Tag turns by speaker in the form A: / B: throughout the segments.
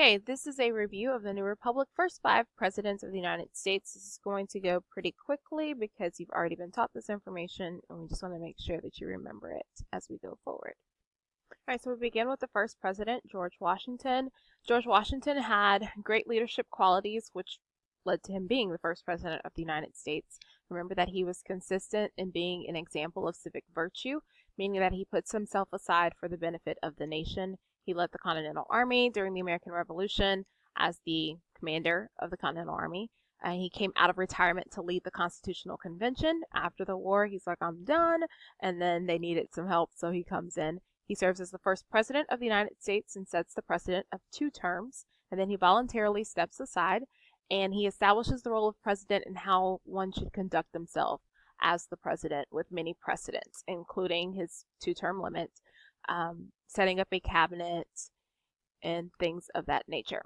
A: Okay, this is a review of the new republic first 5 presidents of the United States. This is going to go pretty quickly because you've already been taught this information and we just want to make sure that you remember it as we go forward. All right, so we begin with the first president, George Washington. George Washington had great leadership qualities, which led to him being the first president of the United States. Remember that he was consistent in being an example of civic virtue, meaning that he puts himself aside for the benefit of the nation. He led the Continental Army during the American Revolution as the commander of the Continental Army. He came out of retirement to lead the Constitutional Convention. After the war, he's like, I'm done. And then they needed some help, so he comes in. He serves as the first president of the United States and sets the precedent of 2 terms. And then he voluntarily steps aside and he establishes the role of president and how one should conduct themselves as the president with many precedents, including his 2-term limit, setting up a cabinet, and things of that nature.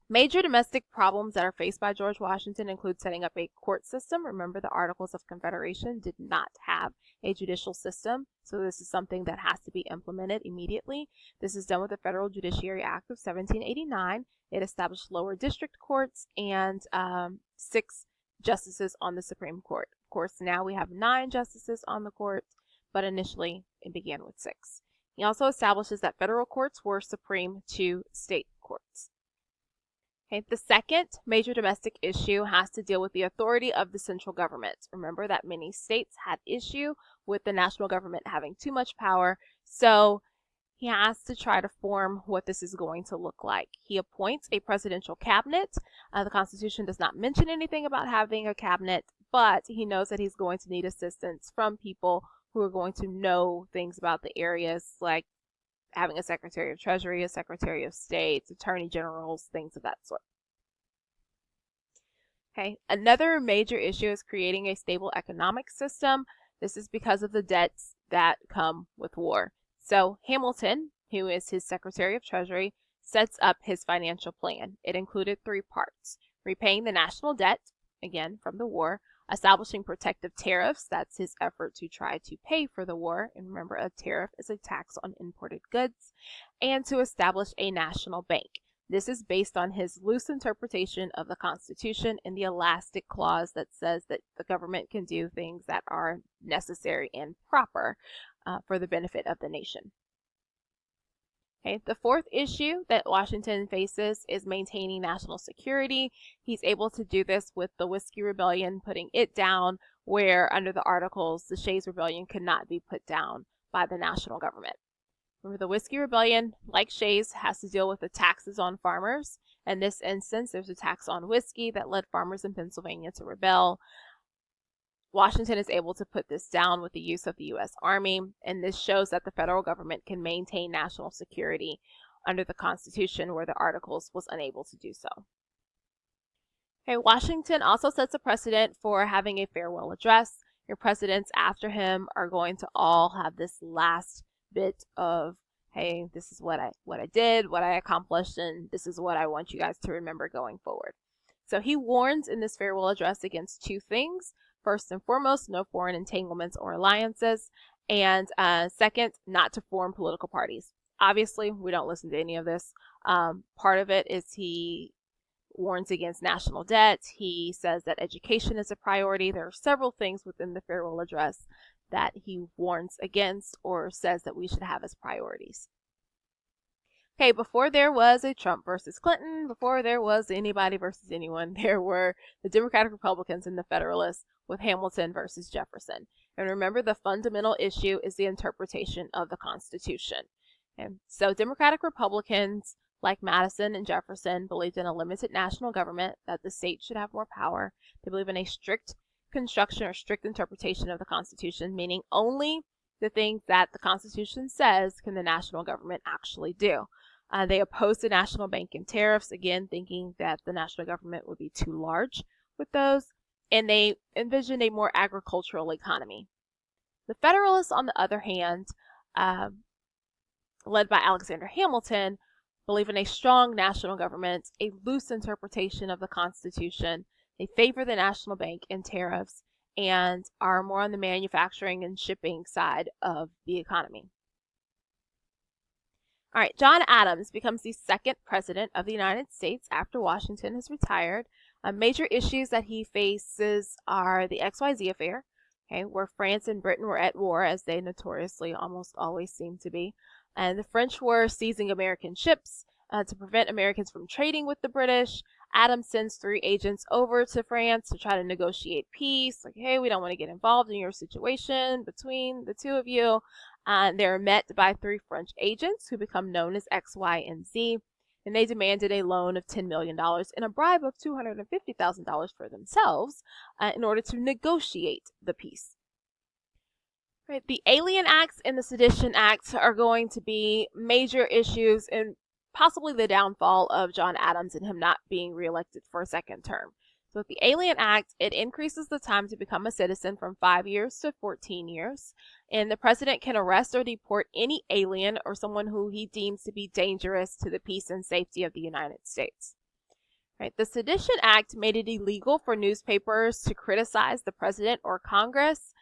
A: Major domestic problems that are faced by George Washington include setting up a court system. Remember, the Articles of Confederation did not have a judicial system, so this is something that has to be implemented immediately. This is done with the Federal Judiciary Act of 1789. It established lower district courts and 6 justices on the Supreme Court. Of course, now we have 9 justices on the court, but initially it began with 6. He also establishes that federal courts were supreme to state courts. Okay, the second major domestic issue has to deal with the authority of the central government. Remember that many states had issue with the national government having too much power, so he has to try to form what this is going to look like. He appoints a presidential cabinet. The Constitution does not mention anything about having a cabinet, but he knows that he's going to need assistance from people who are going to know things about the areas, like having a Secretary of Treasury, a Secretary of State, Attorney Generals, things of that sort. Okay, another major issue is creating a stable economic system. This is because of the debts that come with war. So Hamilton, who is his Secretary of Treasury, sets up his financial plan. It included 3 parts: repaying the national debt, again from the war, establishing protective tariffs, that's his effort to try to pay for the war, and remember a tariff is a tax on imported goods, and to establish a national bank. This is based on his loose interpretation of the Constitution and the elastic clause that says that the government can do things that are necessary and proper for the benefit of the nation. Okay, the 4th issue that Washington faces is maintaining national security. He's able to do this with the Whiskey Rebellion, putting it down, where under the Articles, the Shays Rebellion could not be put down by the national government. Remember, the Whiskey Rebellion, like Shays, has to deal with the taxes on farmers. In this instance, there's a tax on whiskey that led farmers in Pennsylvania to rebel. Washington is able to put this down with the use of the U.S. Army, and this shows that the federal government can maintain national security under the Constitution, where the Articles was unable to do so. Okay, Washington also sets a precedent for having a farewell address. Your presidents after him are going to all have this last bit of, hey, this is what I did, what I accomplished, and this is what I want you guys to remember going forward. So he warns in this farewell address against 2 things. First and foremost, no foreign entanglements or alliances, and second, not to form political parties. Obviously, we don't listen to any of this. Part of it is he warns against national debt. He says that education is a priority. There are several things within the farewell address that he warns against or says that we should have as priorities. Okay, before there was a Trump versus Clinton, before there was anybody versus anyone, there were the Democratic Republicans and the Federalists with Hamilton versus Jefferson. And remember, the fundamental issue is the interpretation of the Constitution. And so Democratic Republicans, like Madison and Jefferson, believed in a limited national government, that the state should have more power. They believe in a strict construction or strict interpretation of the Constitution, meaning only the things that the Constitution says can the national government actually do. They opposed the national bank and tariffs, again, thinking that the national government would be too large with those, and they envisioned a more agricultural economy. The Federalists, on the other hand, led by Alexander Hamilton, believe in a strong national government, a loose interpretation of the Constitution. They favor the national bank and tariffs, and are more on the manufacturing and shipping side of the economy. All right, John Adams becomes the second president of the United States after Washington has retired. Major issues that he faces are the XYZ affair, okay, where France and Britain were at war, as they notoriously almost always seem to be. And the French were seizing American ships to prevent Americans from trading with the British. Adams sends 3 agents over to France to try to negotiate peace. Like, hey, we don't want to get involved in your situation between the two of you. They're met by 3 French agents who become known as X, Y, and Z, and they demanded a loan of $10 million and a bribe of $250,000 for themselves in order to negotiate the peace. Right, the Alien Acts and the Sedition Acts are going to be major issues and possibly the downfall of John Adams and him not being reelected for a second term. So with the Alien Act, it increases the time to become a citizen from 5 years to 14 years. And the president can arrest or deport any alien or someone who he deems to be dangerous to the peace and safety of the United States. Right. The Sedition Act made it illegal for newspapers to criticize the president or Congress,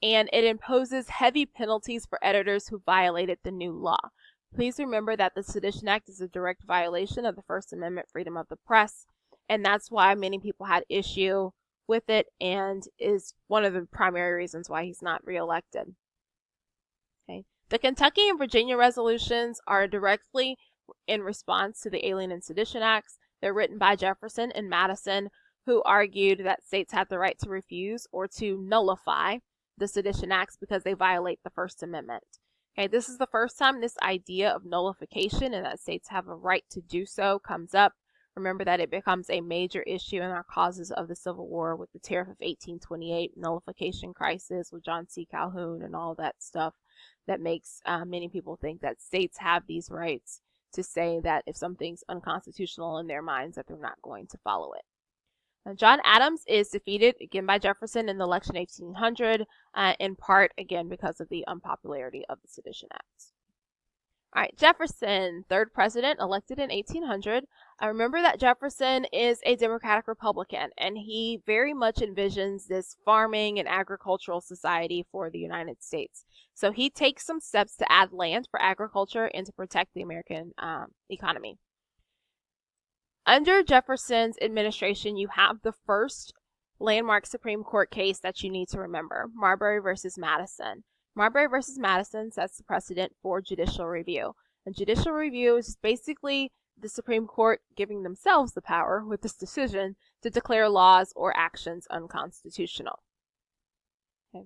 A: and it imposes heavy penalties for editors who violated the new law. Please remember that the Sedition Act is a direct violation of the First Amendment freedom of the press, and that's why many people had issue with it and is one of the primary reasons why he's not reelected. Okay. The Kentucky and Virginia resolutions are directly in response to the Alien and Sedition Acts. They're written by Jefferson and Madison, who argued that states have the right to refuse or to nullify the Sedition Acts because they violate the First Amendment. Okay, this is the first time this idea of nullification and that states have a right to do so comes up. Remember that it becomes a major issue in our causes of the Civil War with the Tariff of 1828, nullification crisis with John C. Calhoun and all that stuff that makes many people think that states have these rights to say that if something's unconstitutional in their minds that they're not going to follow it. John Adams is defeated again by Jefferson in the election 1800, in part again because of the unpopularity of the Sedition Acts. All right, Jefferson, third president, elected in 1800. Remember that Jefferson is a Democratic Republican, and he very much envisions this farming and agricultural society for the United States. So he takes some steps to add land for agriculture and to protect the American economy. Under Jefferson's administration, you have the first landmark Supreme Court case that you need to remember, Marbury versus Madison. Marbury versus Madison sets the precedent for judicial review. And judicial review is basically the Supreme Court giving themselves the power with this decision to declare laws or actions unconstitutional. Okay.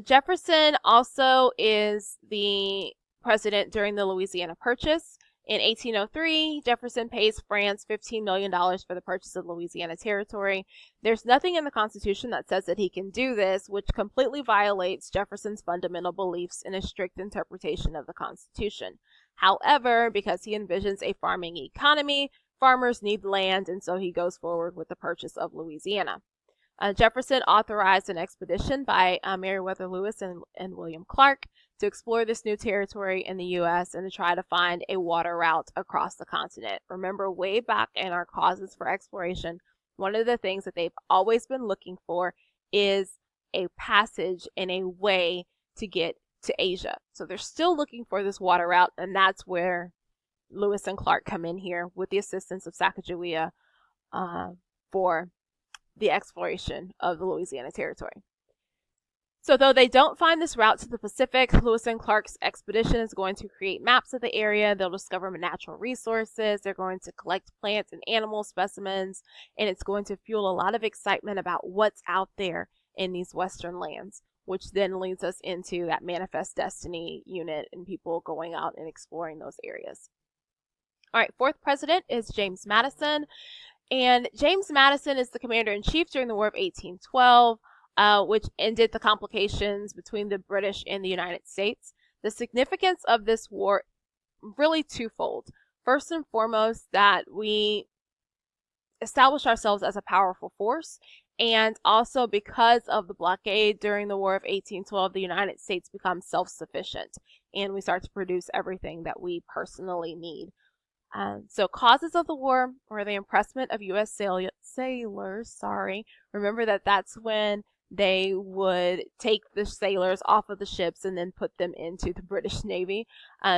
A: Jefferson also is the president during the Louisiana Purchase. In 1803, Jefferson pays France $15 million for the purchase of Louisiana Territory. There's nothing in the Constitution that says that he can do this, which completely violates Jefferson's fundamental beliefs in a strict interpretation of the Constitution. However, because he envisions a farming economy, farmers need land, and so he goes forward with the purchase of Louisiana. Jefferson authorized an expedition by Meriwether Lewis and William Clark to explore this new territory in the U.S. and to try to find a water route across the continent. Remember, way back in our causes for exploration, one of the things that they've always been looking for is a passage and a way to get to Asia. So they're still looking for this water route, and that's where Lewis and Clark come in here with the assistance of Sacagawea for the exploration of the Louisiana Territory. So though they don't find this route to the Pacific, Lewis and Clark's expedition is going to create maps of the area. They'll discover natural resources. They're going to collect plant and animal specimens, and it's going to fuel a lot of excitement about what's out there in these western lands, which then leads us into that Manifest Destiny unit and people going out and exploring those areas. All right, fourth president is James Madison. And James Madison is the commander-in-chief during the War of 1812, which ended the complications between the British and the United States. The significance of this war, really twofold. First and foremost, that we establish ourselves as a powerful force, and also because of the blockade during the War of 1812, the United States becomes self-sufficient, and we start to produce everything that we personally need. So causes of the war were the impressment of U.S. sailors. Remember that that's when they would take the sailors off of the ships and then put them into the British Navy.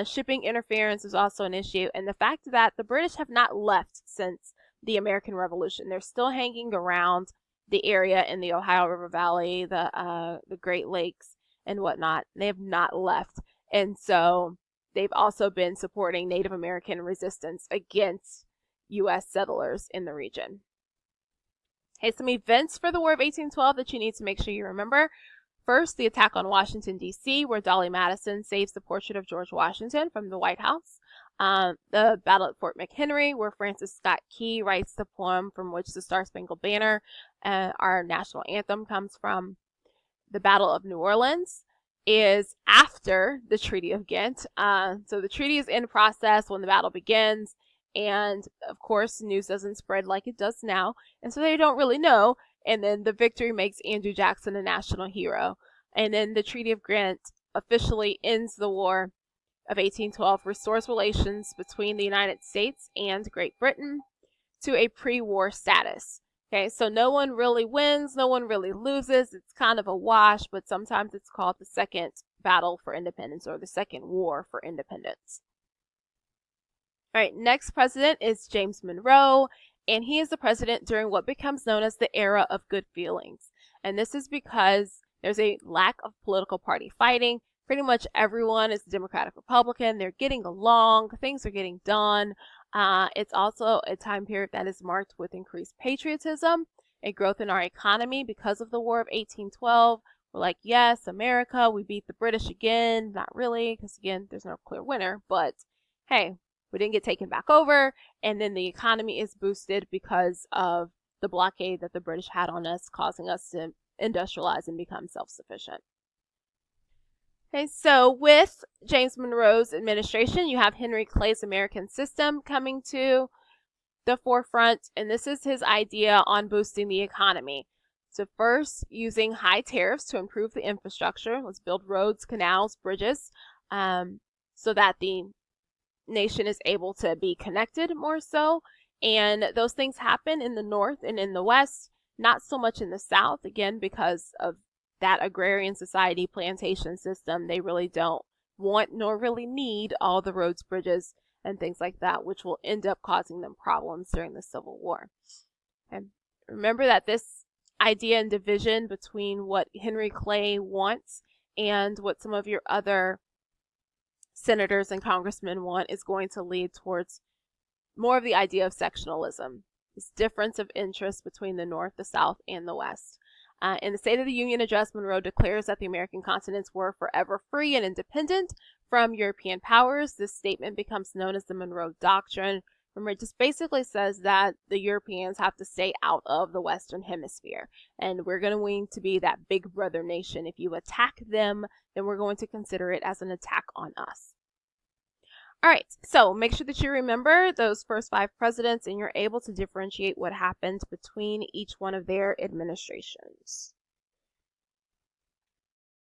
A: Shipping interference is also an issue, and the fact that the British have not left since the American Revolution. They're still hanging around the area in the Ohio River Valley, the Great Lakes, and whatnot. They have not left, and so they've also been supporting Native American resistance against U.S. settlers in the region. Okay, some events for the War of 1812 that you need to make sure you remember. First, the attack on Washington, D.C., where Dolly Madison saves the portrait of George Washington from the White House. The battle at Fort McHenry, where Francis Scott Key writes the poem from which the Star-Spangled Banner, our national anthem, comes from. The Battle of New Orleans is after the Treaty of Ghent. So the treaty is in process when the battle begins. And of course, news doesn't spread like it does now. And so they don't really know. And then the victory makes Andrew Jackson a national hero. And then the Treaty of Ghent officially ends the War of 1812, restores relations between the United States and Great Britain to a pre-war status. Okay, so no one really wins, no one really loses. It's kind of a wash, but sometimes it's called the Second Battle for Independence or the Second War for Independence. All right, next president is James Monroe, and he is the president during what becomes known as the era of good feelings. And this is because there's a lack of political party fighting. Pretty much everyone is Democratic, Republican. They're getting along. Things are getting done. It's also a time period that is marked with increased patriotism, a growth in our economy because of the War of 1812. We're like, yes, America, we beat the British again. Not really, because again, there's no clear winner. But hey, we didn't get taken back over. And then the economy is boosted because of the blockade that the British had on us, causing us to industrialize and become self-sufficient. Okay, so with James Monroe's administration, you have Henry Clay's American system coming to the forefront, and this is his idea on boosting the economy. So first, using high tariffs to improve the infrastructure. Let's build roads, canals, bridges, so that the nation is able to be connected more so. And those things happen in the North and in the West, not so much in the South, again, because of that agrarian society plantation system. They really don't want nor really need all the roads, bridges, and things like that, which will end up causing them problems during the Civil War. And remember that this idea and division between what Henry Clay wants and what some of your other senators and congressmen want is going to lead towards more of the idea of sectionalism, this difference of interest between the North, the South, and the West. In the State of the Union address, Monroe declares that the American continents were forever free and independent from European powers. This statement becomes known as the Monroe Doctrine. Remember, it just basically says that the Europeans have to stay out of the Western Hemisphere, and we're going to be that big brother nation. If you attack them, then we're going to consider it as an attack on us. All right, so make sure that you remember those first 5 presidents and you're able to differentiate what happened between each one of their administrations.